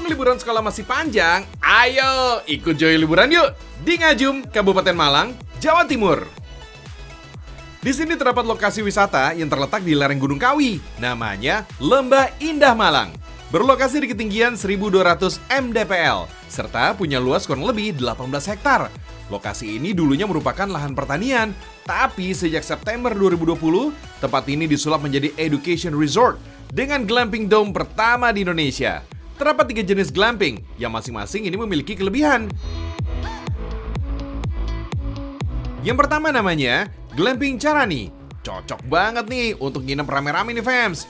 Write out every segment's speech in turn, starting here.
Mumpung liburan sekolah masih panjang, ayo ikut Joy liburan yuk di Ngajum, Kabupaten Malang, Jawa Timur. Di sini terdapat lokasi wisata yang terletak di lereng Gunung Kawi, namanya Lembah Indah Malang. Berlokasi di ketinggian 1.200 mdpl, serta punya luas kurang lebih 18 hektar. Lokasi ini dulunya merupakan lahan pertanian, tapi sejak September 2020, tempat ini disulap menjadi education resort dengan glamping dome pertama di Indonesia. Terdapat 3 jenis glamping, yang masing-masing ini memiliki kelebihan. Yang pertama namanya Glamping Carani. Cocok banget nih untuk nginep rame-rame nih fams.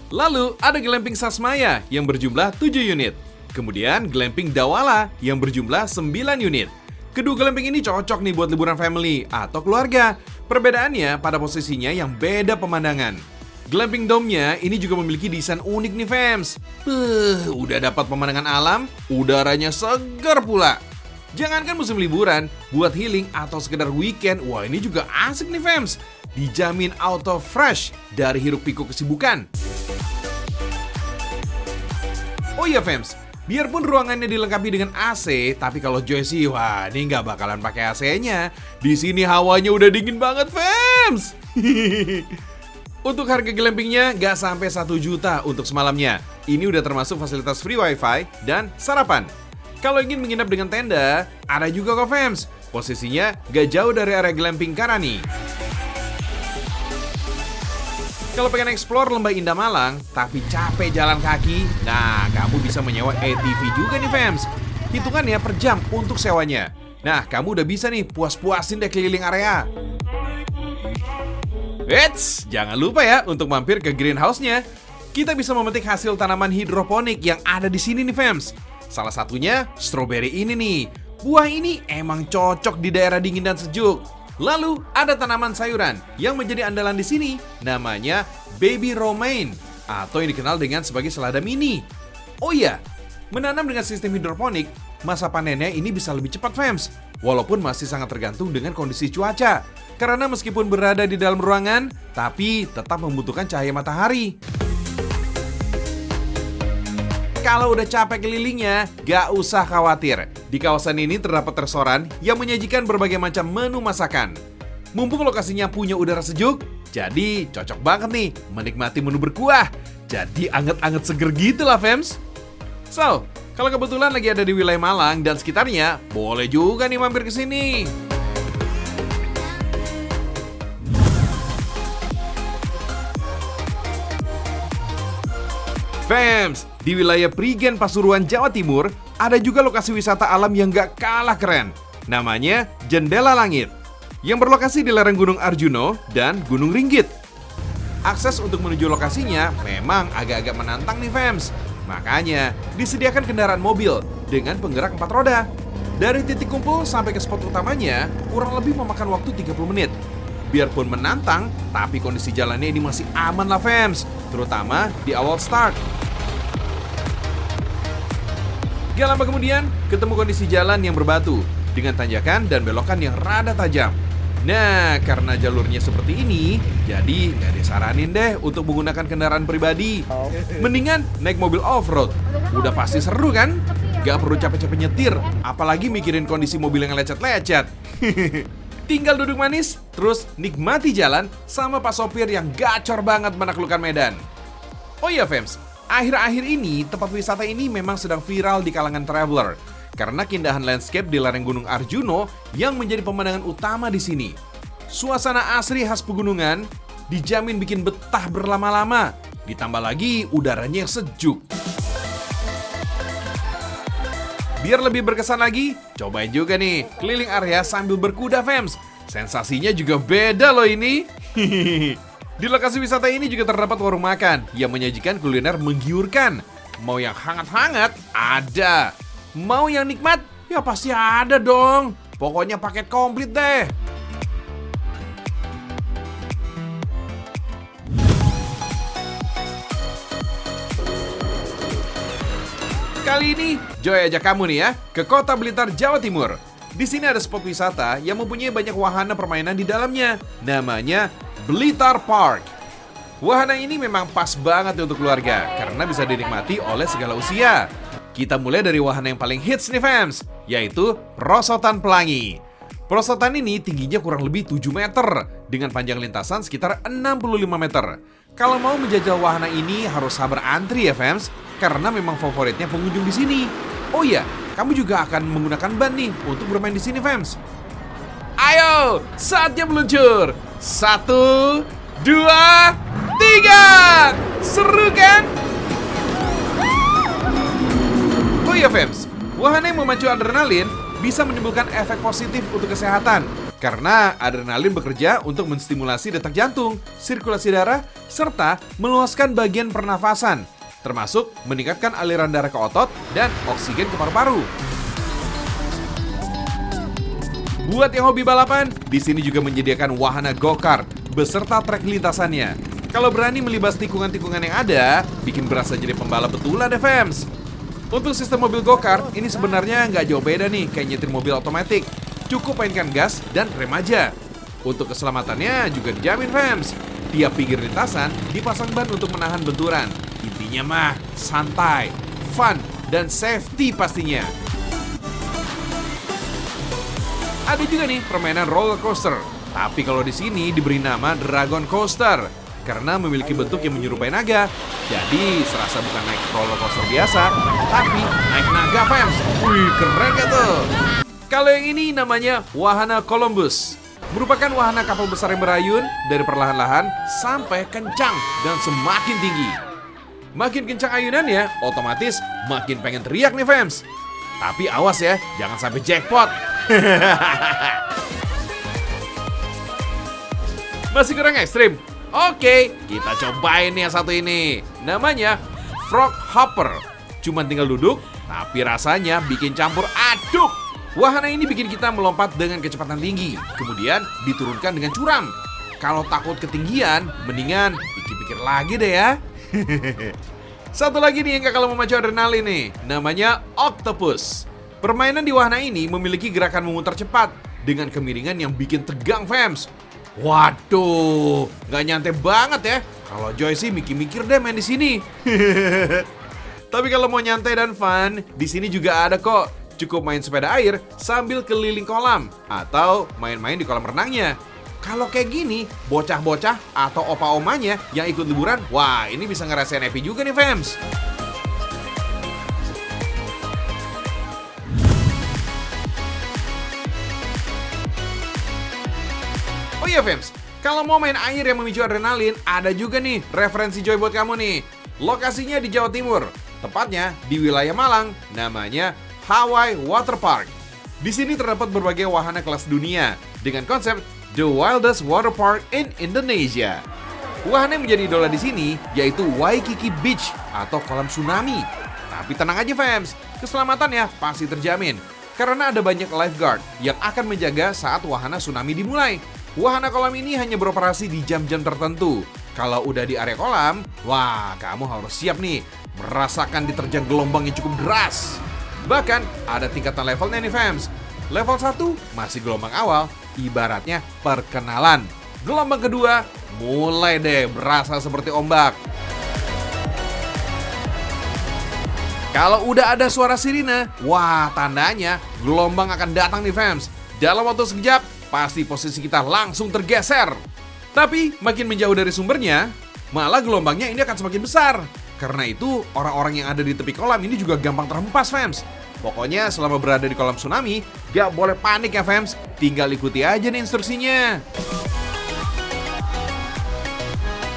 Lalu ada Glamping Sasmaya yang berjumlah 7 unit. Kemudian Glamping Dawala yang berjumlah 9 unit. Kedua glamping ini cocok nih buat liburan family atau keluarga. Perbedaannya pada posisinya yang beda pemandangan. Glamping dome-nya ini juga memiliki desain unik nih fams. Udah dapat pemandangan alam, udaranya segar pula. Jangankan musim liburan, buat healing atau sekedar weekend, wah ini juga asik nih fams. Dijamin auto fresh dari hiruk pikuk kesibukan. Oh iya fams, biarpun ruangannya dilengkapi dengan AC, tapi kalau Joy sih, wah ini nggak bakalan pakai AC-nya. Di sini hawanya udah dingin banget fams. Untuk harga glampingnya nggak sampai 1 juta untuk semalamnya. Ini udah termasuk fasilitas free wifi dan sarapan. Kalau ingin menginap dengan tenda, ada juga kok fams. Posisinya nggak jauh dari area glamping Carani. Kalau pengen explore Lembah Indah Malang, tapi capek jalan kaki, nah kamu bisa menyewa ATV juga nih fams. Hitungannya per jam untuk sewanya. Nah kamu udah bisa nih puas-puasin deh keliling area. Eits, jangan lupa ya untuk mampir ke greenhouse-nya. Kita bisa memetik hasil tanaman hidroponik yang ada di sini nih fams. Salah satunya stroberi ini nih. Buah ini emang cocok di daerah dingin dan sejuk. Lalu ada tanaman sayuran yang menjadi andalan di sini, namanya baby romaine atau yang dikenal dengan sebagai selada mini. Oh iya, menanam dengan sistem hidroponik, masa panennya ini bisa lebih cepat fams. Walaupun masih sangat tergantung dengan kondisi cuaca. Karena meskipun berada di dalam ruangan, tapi tetap membutuhkan cahaya matahari. Kalau udah capek kelilingnya, gak usah khawatir. Di kawasan ini terdapat restoran yang menyajikan berbagai macam menu masakan. Mumpung lokasinya punya udara sejuk, jadi cocok banget nih menikmati menu berkuah. Jadi anget-anget seger gitu lah fams. So, kalau kebetulan lagi ada di wilayah Malang dan sekitarnya, boleh juga nih mampir ke sini. Fams, di wilayah Prigen Pasuruan, Jawa Timur, ada juga lokasi wisata alam yang gak kalah keren. Namanya Jendela Langit, yang berlokasi di lereng Gunung Arjuno dan Gunung Ringgit. Akses untuk menuju lokasinya memang agak-agak menantang nih fams. Makanya disediakan kendaraan mobil dengan penggerak 4 roda. Dari titik kumpul sampai ke spot utamanya kurang lebih memakan waktu 30 menit. Biarpun menantang, tapi kondisi jalannya ini masih aman lah fams, terutama di awal start. Gak lama kemudian, ketemu kondisi jalan yang berbatu dengan tanjakan dan belokan yang rada tajam. Nah, karena jalurnya seperti ini, jadi gak disaranin deh untuk menggunakan kendaraan pribadi. Mendingan naik mobil off-road. Udah pasti seru kan? Gak perlu capek-capek nyetir, apalagi mikirin kondisi mobil yang lecet-lecet. Tinggal duduk manis, terus nikmati jalan sama Pak Sopir yang gacor banget menaklukkan medan. Oh iya fams, akhir-akhir ini tempat wisata ini memang sedang viral di kalangan traveler karena keindahan landscape di lereng Gunung Arjuno yang menjadi pemandangan utama di sini. Suasana asri khas pegunungan dijamin bikin betah berlama-lama, ditambah lagi udaranya yang sejuk. Biar lebih berkesan lagi, cobain juga nih keliling area sambil berkuda fams. Sensasinya juga beda loh ini. Di lokasi wisata ini juga terdapat warung makan yang menyajikan kuliner menggiurkan. Mau yang hangat-hangat, ada. Mau yang nikmat, ya pasti ada dong. Pokoknya paket komplit deh. Kali ini, Joy ajak kamu nih ya ke Kota Blitar, Jawa Timur. Di sini ada spot wisata yang mempunyai banyak wahana permainan di dalamnya. Namanya Blitar Park. Wahana ini memang pas banget untuk keluarga karena bisa dinikmati oleh segala usia. Kita mulai dari wahana yang paling hits nih fams, yaitu Perosotan Pelangi. Perosotan ini tingginya kurang lebih 7 meter dengan panjang lintasan sekitar 65 meter. Kalau mau menjajal wahana ini harus sabar antri ya fams, karena memang favoritnya pengunjung di sini. Oh iya, kamu juga akan menggunakan ban nih untuk bermain di sini fams. Ayo, saatnya meluncur. 1, 2, 3. Seru kan? Oh iya fams, wahana yang memacu adrenalin bisa menimbulkan efek positif untuk kesehatan karena adrenalin bekerja untuk menstimulasi detak jantung, sirkulasi darah, serta meluaskan bagian pernafasan, termasuk meningkatkan aliran darah ke otot dan oksigen ke paru-paru. Buat yang hobi balapan, di sini juga menyediakan wahana go-kart beserta trek lintasannya. Kalau berani melibas tikungan-tikungan yang ada, bikin berasa jadi pembalap betulan deh fams. Untuk sistem mobil go-kart, ini sebenarnya nggak jauh beda nih kayak nyetir mobil otomatis. Cukup mainkan gas dan rem aja. Untuk keselamatannya juga dijamin fams. Tiap pinggir lintasan dipasang ban untuk menahan benturan. Intinya mah santai, fun, dan safety pastinya. Ada juga nih permainan roller coaster. Tapi kalau di sini diberi nama Dragon Coaster karena memiliki bentuk yang menyerupai naga. Jadi serasa bukan naik roller coaster biasa, tapi naik naga fams. Wih, keren gak tuh? Kalau yang ini namanya wahana Columbus. Merupakan wahana kapal besar yang berayun dari perlahan-lahan sampai kencang dan semakin tinggi. Makin kencang ayunannya, otomatis makin pengen teriak nih fams. Tapi awas ya, jangan sampai jackpot. Masih kurang ekstrim? Oke, kita cobain nih yang satu ini. Namanya Frog Hopper. Cuman tinggal duduk, tapi rasanya bikin campur aduk. Wahana ini bikin kita melompat dengan kecepatan tinggi, kemudian diturunkan dengan curam. Kalau takut ketinggian, mendingan pikir-pikir lagi deh ya. Satu lagi nih yang gak kalah memacu adrenalin nih, namanya Octopus. Permainan di wahana ini memiliki gerakan memutar cepat dengan kemiringan yang bikin tegang fams. Waduh, nggak nyantai banget ya. Kalau Joy sih mikir-mikir deh main di sini. Tapi kalau mau nyantai dan fun, di sini juga ada kok. Cukup main sepeda air sambil keliling kolam atau main-main di kolam renangnya. Kalau kayak gini, bocah-bocah atau opa-omanya yang ikut liburan, wah ini bisa ngerasain happy juga nih fams. Oh iya fams, kalau mau main air yang memicu adrenalin, ada juga nih referensi Joy buat kamu nih. Lokasinya di Jawa Timur, tepatnya di wilayah Malang, namanya Hawaii Water Park. Di sini terdapat berbagai wahana kelas dunia dengan konsep The Wildest Water Park in Indonesia. Wahana yang menjadi idola di sini yaitu Waikiki Beach atau kolam tsunami. Tapi tenang aja fams, keselamatannya pasti terjamin karena ada banyak lifeguard yang akan menjaga saat wahana tsunami dimulai. Wahana kolam ini hanya beroperasi di jam-jam tertentu. Kalau udah di area kolam, wah kamu harus siap nih merasakan diterjang gelombang yang cukup deras. Bahkan ada tingkatan levelnya nih fams. Level 1 masih gelombang awal, ibaratnya perkenalan. Gelombang kedua mulai deh berasa seperti ombak. Kalau udah ada suara sirine, wah tandanya gelombang akan datang nih fams. Dalam waktu sekejap, pasti posisi kita langsung tergeser. Tapi makin menjauh dari sumbernya, malah gelombangnya ini akan semakin besar. Karena itu, orang-orang yang ada di tepi kolam ini juga gampang terhempas fams. Pokoknya selama berada di kolam tsunami, gak boleh panik ya fams. Tinggal ikuti aja nih instruksinya.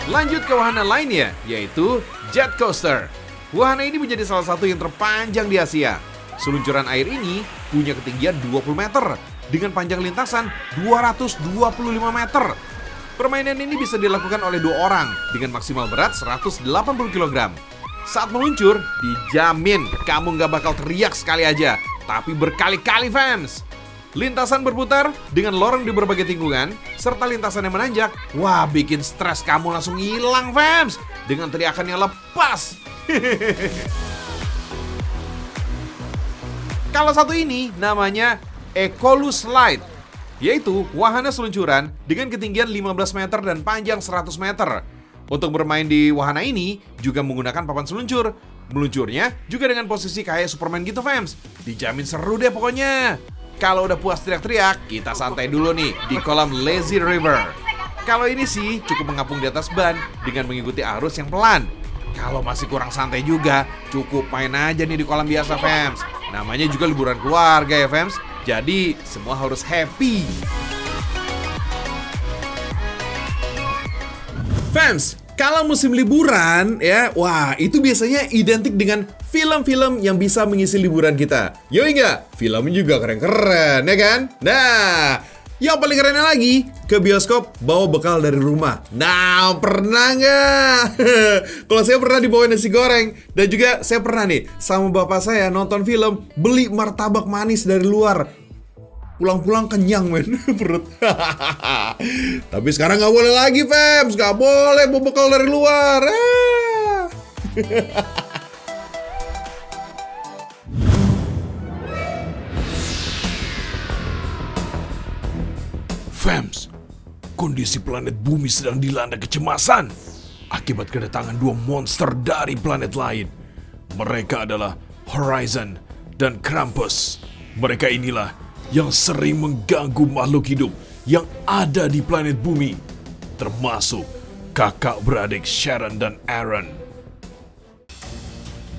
Lanjut ke wahana lainnya, yaitu Jet Coaster. Wahana ini menjadi salah satu yang terpanjang di Asia. Seluncuran air ini punya ketinggian 20 meter dengan panjang lintasan 225 meter. Permainan ini bisa dilakukan oleh 2 orang dengan maksimal berat 180 kg. Saat meluncur, dijamin kamu nggak bakal teriak sekali aja, tapi berkali-kali fams. Lintasan berputar dengan lorong di berbagai tikungan, serta lintasan yang menanjak, wah bikin stres kamu langsung hilang fams, dengan teriakan yang lepas. Kalau satu ini namanya Ecolus Slide, yaitu wahana seluncuran dengan ketinggian 15 meter dan panjang 100 meter. Untuk bermain di wahana ini juga menggunakan papan seluncur. Meluncurnya juga dengan posisi kayak Superman gitu, fans. Dijamin seru deh pokoknya. Kalau udah puas teriak-teriak, kita santai dulu nih di kolam Lazy River. Kalau ini sih cukup mengapung di atas ban dengan mengikuti arus yang pelan. Kalau masih kurang santai juga, cukup main aja nih di kolam biasa, fans. Namanya juga liburan keluarga ya, fans. Jadi semua harus happy. Fans, kalau musim liburan ya, wah itu biasanya identik dengan film-film yang bisa mengisi liburan kita. Yoi nggak? Filmnya juga keren-keren ya kan? Nah, yang paling kerennya lagi, ke bioskop bawa bekal dari rumah. Nah, pernah nggak? Kalau saya pernah dibawain nasi goreng. Dan juga saya pernah nih sama bapak saya nonton film, beli martabak manis dari luar. Pulang-pulang kenyang men perut. Tapi sekarang nggak boleh lagi, Fems. Nggak boleh bawa bekal dari luar. Fems, kondisi planet bumi sedang dilanda kecemasan akibat kedatangan dua monster dari planet lain. Mereka adalah Horizon dan Krampus. Mereka inilah yang sering mengganggu makhluk hidup yang ada di planet bumi, termasuk kakak beradik Sharon dan Aaron.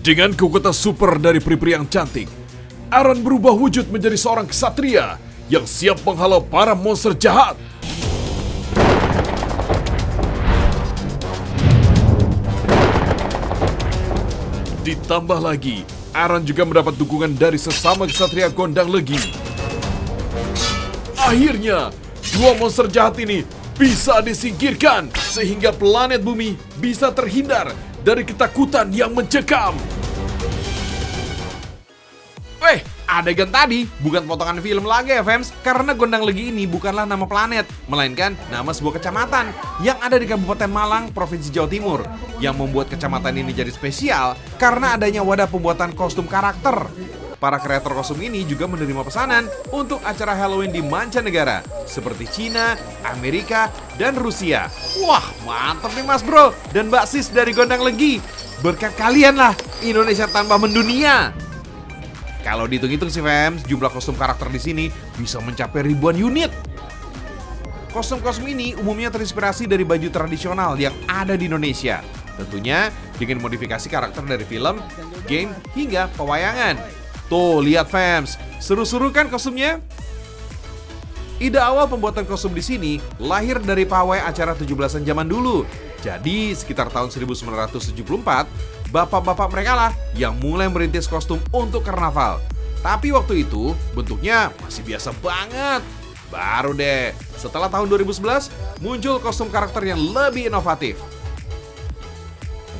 Dengan kekuatan super dari peri-peri yang cantik, Aaron berubah wujud menjadi seorang ksatria yang siap menghalau para monster jahat. Ditambah lagi, Aaron juga mendapat dukungan dari sesama ksatria Gondang Legi. Akhirnya, dua monster jahat ini bisa disingkirkan sehingga planet bumi bisa terhindar dari ketakutan yang mencekam. Adegan tadi bukan potongan film lagi ya, fans. Karena Gondang Legi ini bukanlah nama planet, melainkan nama sebuah kecamatan yang ada di Kabupaten Malang, Provinsi Jawa Timur. Yang membuat kecamatan ini jadi spesial karena adanya wadah pembuatan kostum karakter. Para kreator kostum ini juga menerima pesanan untuk acara Halloween di mancanegara seperti Cina, Amerika, dan Rusia. Wah, mantap nih Mas Bro dan Mbak Sis dari Gondang Legi. Berkat kalian lah Indonesia tambah mendunia. Kalau dihitung-hitung sih, fans, jumlah kostum karakter di sini bisa mencapai ribuan unit. Kostum-kostum ini umumnya terinspirasi dari baju tradisional yang ada di Indonesia. Tentunya dengan modifikasi karakter dari film, game, hingga pewayangan. Tuh, lihat fans, seru-seru kan kostumnya? Ide awal pembuatan kostum di sini lahir dari pawai acara 17-an zaman dulu. Jadi, sekitar tahun 1974, bapak-bapak mereka lah yang mulai merintis kostum untuk karnaval. Tapi waktu itu bentuknya masih biasa banget. Baru deh, setelah tahun 2011, muncul kostum karakter yang lebih inovatif.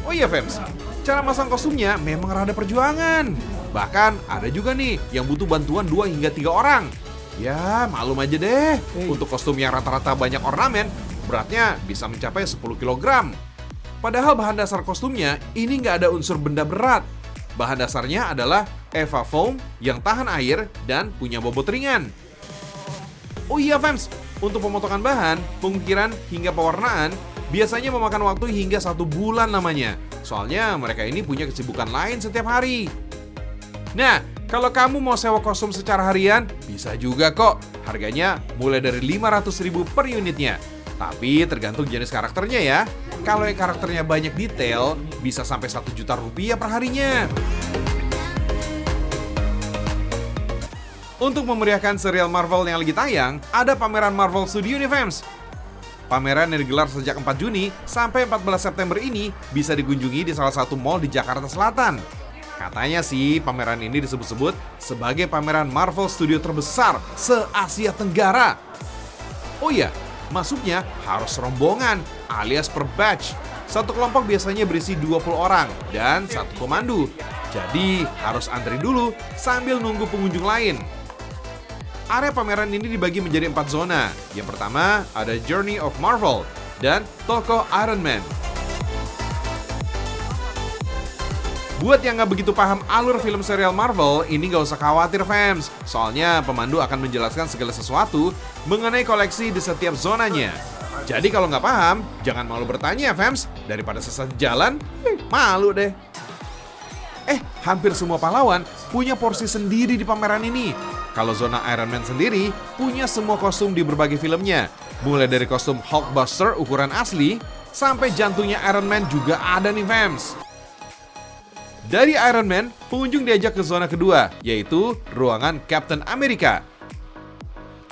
Oh iya fans, cara masang kostumnya memang rada perjuangan. Bahkan ada juga nih yang butuh bantuan 2 hingga 3 orang. Ya malum aja deh, untuk kostum yang rata-rata banyak ornamen, beratnya bisa mencapai 10 kg. Padahal bahan dasar kostumnya ini nggak ada unsur benda berat. Bahan dasarnya adalah Eva Foam yang tahan air dan punya bobot ringan. Oh iya fans, untuk pemotongan bahan, pengukiran hingga pewarnaan biasanya memakan waktu hingga 1 bulan lamanya. Soalnya mereka ini punya kesibukan lain setiap hari. Nah, kalau kamu mau sewa kostum secara harian, bisa juga kok. Harganya mulai dari 500.000 per unitnya. Tapi tergantung jenis karakternya ya. Kalau yang karakternya banyak detail, bisa sampai 1 juta rupiah per harinya. Untuk memeriahkan serial Marvel yang lagi tayang, ada pameran Marvel Studio nih fans. Pameran yang digelar sejak 4 Juni sampai 14 September ini bisa dikunjungi di salah satu mall di Jakarta Selatan. Katanya sih pameran ini disebut-sebut sebagai pameran Marvel Studio terbesar se-Asia Tenggara. Oh iya, masuknya harus rombongan alias per batch. Satu kelompok biasanya berisi 20 orang dan 1 pemandu. Jadi harus antri dulu sambil nunggu pengunjung lain. Area pameran ini dibagi menjadi 4 zona. Yang pertama ada Journey of Marvel dan toko Iron Man. Buat yang nggak begitu paham alur film serial Marvel, ini nggak usah khawatir fans. Soalnya pemandu akan menjelaskan segala sesuatu mengenai koleksi di setiap zonanya. Jadi kalau nggak paham, jangan malu bertanya ya fans. Daripada sesat jalan, malu deh. Hampir semua pahlawan punya porsi sendiri di pameran ini. Kalau zona Iron Man sendiri punya semua kostum di berbagai filmnya. Mulai dari kostum Hulkbuster ukuran asli, sampai jantungnya Iron Man juga ada nih fams. Dari Iron Man, pengunjung diajak ke zona kedua, yaitu ruangan Captain America.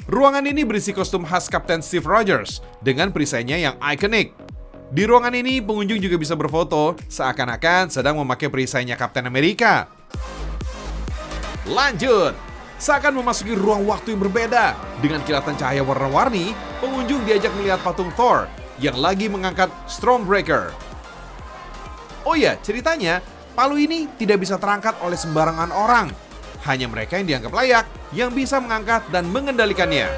Ruangan ini berisi kostum khas Kapten Steve Rogers dengan perisainya yang ikonik. Di ruangan ini, pengunjung juga bisa berfoto seakan-akan sedang memakai perisainya Kapten Amerika. Lanjut, seakan memasuki ruang waktu yang berbeda. Dengan kilatan cahaya warna-warni, pengunjung diajak melihat patung Thor yang lagi mengangkat Stormbreaker. Oh ya, ceritanya, palu ini tidak bisa terangkat oleh sembarangan orang. Hanya mereka yang dianggap layak yang bisa mengangkat dan mengendalikannya.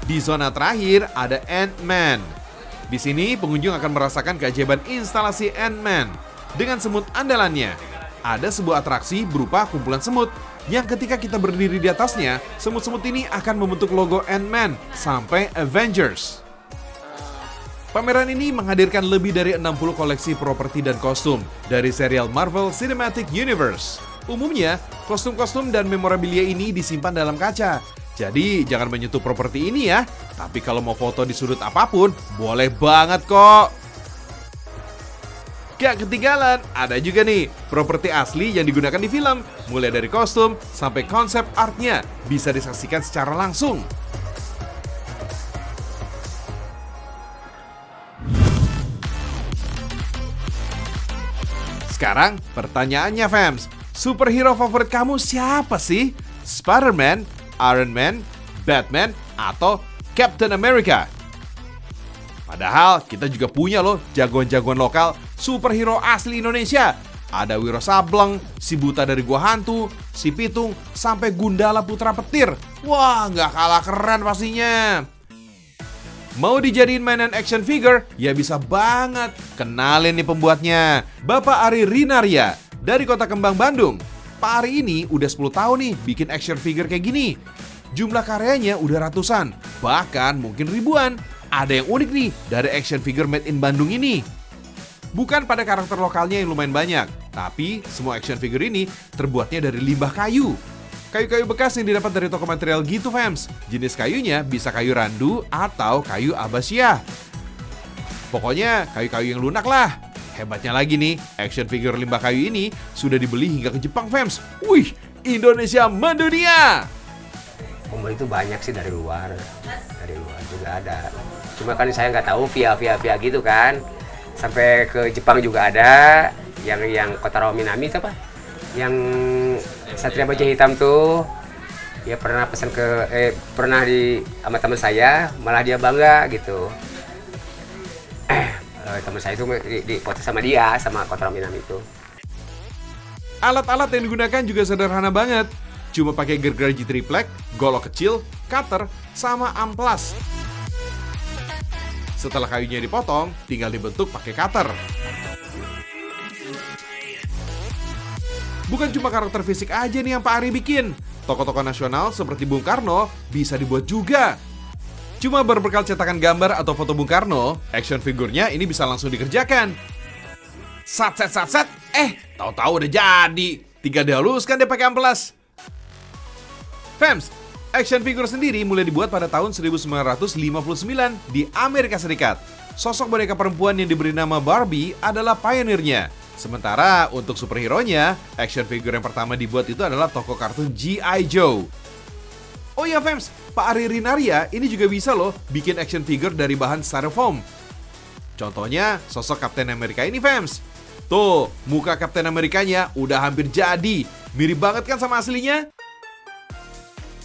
Di zona terakhir ada Ant-Man. Di sini pengunjung akan merasakan keajaiban instalasi Ant-Man dengan semut andalannya. Ada sebuah atraksi berupa kumpulan semut yang ketika kita berdiri di atasnya, semut-semut ini akan membentuk logo Ant-Man sampai Avengers. Pameran ini menghadirkan lebih dari 60 koleksi properti dan kostum dari serial Marvel Cinematic Universe. Umumnya, kostum-kostum dan memorabilia ini disimpan dalam kaca. Jadi jangan menyentuh properti ini ya. Tapi kalau mau foto di sudut apapun, boleh banget kok. Gak ketinggalan, ada juga nih properti asli yang digunakan di film. Mulai dari kostum sampai konsep artnya bisa disaksikan secara langsung. Sekarang pertanyaannya fams, superhero favorit kamu siapa sih? Spider-Man, Iron Man, Batman, atau Captain America? Padahal kita juga punya loh jagoan-jagoan lokal superhero asli Indonesia. Ada Wiro Sableng, si Buta dari Gua Hantu, si Pitung, sampai Gundala Putra Petir. Wah, nggak kalah keren pastinya. Mau dijadiin mainan action figure? Ya bisa banget. Kenalin nih pembuatnya, Bapak Ari Rinaria dari Kota Kembang, Bandung. Pak Ari ini udah 10 tahun nih bikin action figure kayak gini. Jumlah karyanya udah ratusan, bahkan mungkin ribuan. Ada yang unik nih dari action figure made in Bandung ini. Bukan pada karakter lokalnya yang lumayan banyak, tapi semua action figure ini terbuatnya dari limbah kayu. Kayu-kayu bekas yang didapat dari toko material gitu fams. Jenis kayunya bisa kayu randu atau kayu abasia. Pokoknya kayu-kayu yang lunak lah. Hebatnya lagi nih, action figure limbah kayu ini sudah dibeli hingga ke Jepang fams. Wih, Indonesia mendunia! Pembeli itu banyak sih dari luar juga ada. Cuma kan saya nggak tahu via gitu kan. Sampai ke Jepang juga ada, yang Kotaro Minami itu apa? Yang Satria Baja Hitam tuh, ya pernah pesan pernah sama teman saya, malah dia bangga gitu. Teman saya itu di foto sama dia, sama Kotaro Minami itu. Alat-alat yang digunakan juga sederhana banget. Cuma pakai gergaji triplek, golok kecil, cutter, sama amplas. Setelah kayunya dipotong, tinggal dibentuk pakai cutter. Bukan cuma karakter fisik aja nih yang Pak Ari bikin. Tokoh-tokoh nasional seperti Bung Karno bisa dibuat juga. Cuma berbekal cetakan gambar atau foto Bung Karno, action figurnya ini bisa langsung dikerjakan. Sat, tahu-tahu udah jadi. Tinggal dihaluskan deh pakai amplas. Fams, action figure sendiri mulai dibuat pada tahun 1959 di Amerika Serikat. Sosok boneka perempuan yang diberi nama Barbie adalah pionirnya. Sementara untuk superhero-nya, action figure yang pertama dibuat itu adalah tokoh kartun G.I. Joe. Oh ya fams, Pak Ari Rinaria ini juga bisa loh bikin action figure dari bahan styrofoam. Contohnya sosok Captain America ini fams. Tuh, muka Captain Amerikanya udah hampir jadi. Mirip banget kan sama aslinya?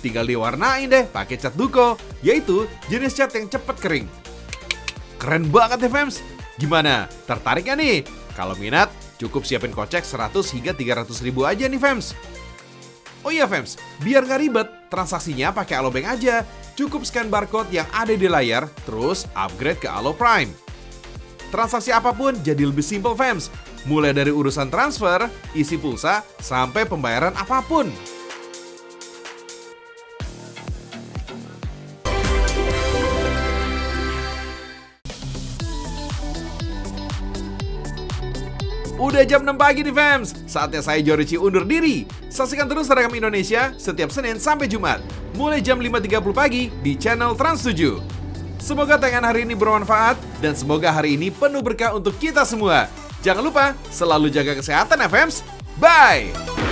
Tinggal diwarnain deh pakai cat duko, yaitu jenis cat yang cepat kering. Keren banget ya fams. Gimana? Tertarik gak nih? Kalau minat, cukup siapin kocek 100 hingga 300 ribu aja nih fams. Oh iya fams, biar gak ribet, transaksinya pakai Alobank aja. Cukup scan barcode yang ada di layar, terus upgrade ke Alo Prime. Transaksi apapun jadi lebih simple fams. Mulai dari urusan transfer, isi pulsa, sampai pembayaran apapun. Udah jam 6 pagi nih fams, saatnya saya Jorici undur diri. Saksikan terus Rekam Indonesia setiap Senin sampai Jumat, mulai jam 5.30 pagi di channel Trans 7. Semoga tayangan hari ini bermanfaat dan semoga hari ini penuh berkah untuk kita semua. Jangan lupa selalu jaga kesehatan ya fams. Bye!